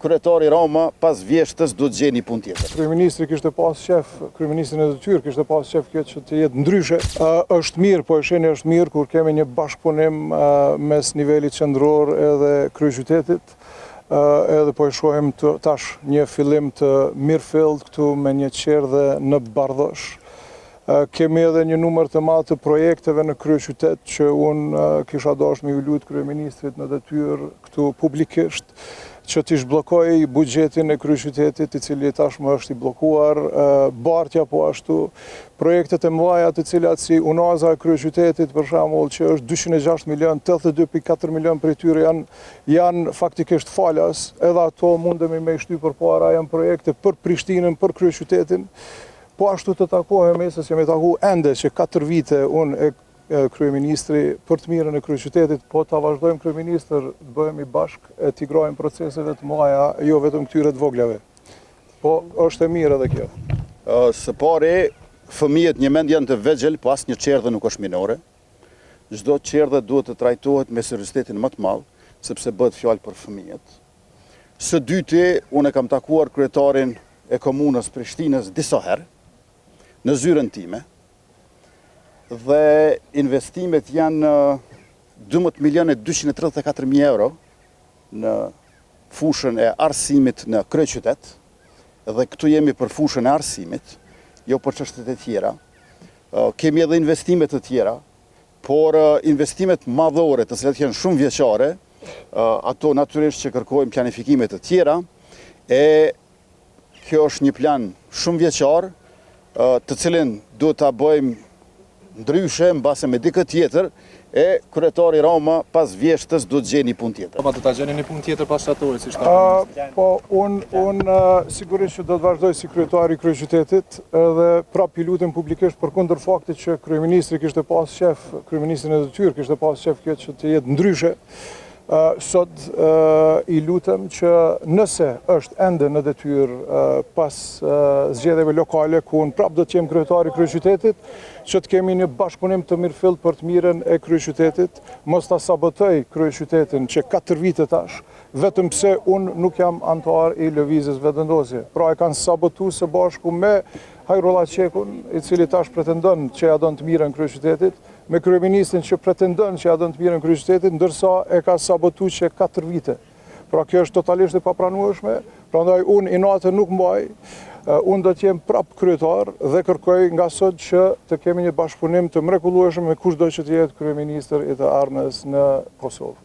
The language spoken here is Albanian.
kryetari Rama pas vjeshtës do të gjeni punë tjetër. Kryeministri kishte pas shef, kryeministrin e detyrë kishte pas shef kjo që të jetë ndryshe. Është mirë, po e sheni është mirë kur kemi një bashkëpunim mes nivelit qendror edhe kryeqytetit. Edhe po e shohim tash një fillim të mirëfillt këtu me një qerdhe në Bardhosh. Kemi edhe një numër të madh të projekteve në kryeqytet që unë kisha dashur me u lut kryeministrit në detyrë këtu publikisht që t'i zhbllokoj buxhetin e kryeqytetit, i cili tashmë është i bllokuar, bartja po ashtu, projektet e mëdha të cilat si unaza e kryeqytetit për shembull që është 206 milion, 82.4 milion prej tyre janë faktikisht falas, edhe ato mundemi me i shty përpara, janë projekte për Prishtinën, për kryeqytetin. Po ashtu të takohemi, se jemi taku ende që 4 vite unë e kryeministri për të mirën e kryeqytetit, po ta vazhdojmë kryeministër, të bëhemi bashkë e t'i grojmë proceseve të mëdha, jo vetëm këtyre të voglave. Po është e mirë edhe kjo. Së pari, fëmijët një mend janë të vegjël, po asnjë çerdhe nuk është minore. Çdo çerdhe duhet të trajtohet me seriozitetin më të madh, sepse bëhet fjalë për fëmijët. Së dyti, unë kam takuar kryetarin e komunës Prishtinës disa herë në zyrën time. Dhe investimet janë 12.234.000 euro në fushën e arsimit në kryeqytet, dhe këtu jemi për fushën e arsimit, jo për çështjet e tjera. Kemi edhe investimet të tjera, por investimet madhore, të cilat janë shumë vjeçare, ato natyrisht që kërkojnë planifikime të tjera, e kjo është një plan shumë vjeçar, të cilin duhet ta bëjmë ndryshe mbase me dikë tjetër, e kryetari Rama pas vjeshtës do të gjeni punë tjetër. Po do ta gjeni një punë tjetër pas shtatorës, si shtatorës? Po unë sigurisht që do të vazhdoj si kryetari i kryeqytetit, edhe prap i lutem publikisht përkundër faktit që kryeministri kishte pas shef, kryeministrin e detyrë kishte pas shef kjo që të jetë ndryshe. Sot i lutem që nëse është ende në detyrë pas zgjedhjeve lokale ku unë prap do të jem kryetari i kryeqytetit, që të kemi një bashkëpunim të mirëfillt për të mirën e kryeqytetit, mos ta sabotoj kryeqytetin që 4 vite tash, vetëm pse unë nuk jam antar i lëvizjes vetëvendosje. Pra e kanë sabotuar së bashku me Hajrullah Qekun, i cili tash pretendon që ja don të mirën kryeqytetit, me kryeministrin që pretendon që ja don të mirën kryeqytetit, ndërsa e ka sabotuar që 4 vite. Pra kjo është totalisht e papranueshme, prandaj unë inate nuk mbaj. Unë do të jem prap kryetar dhe kërkoj nga sot që të kemi një bashkëpunim të mrekullueshëm me kushdo që të jetë kryeministër i të ardhmes në Kosovë.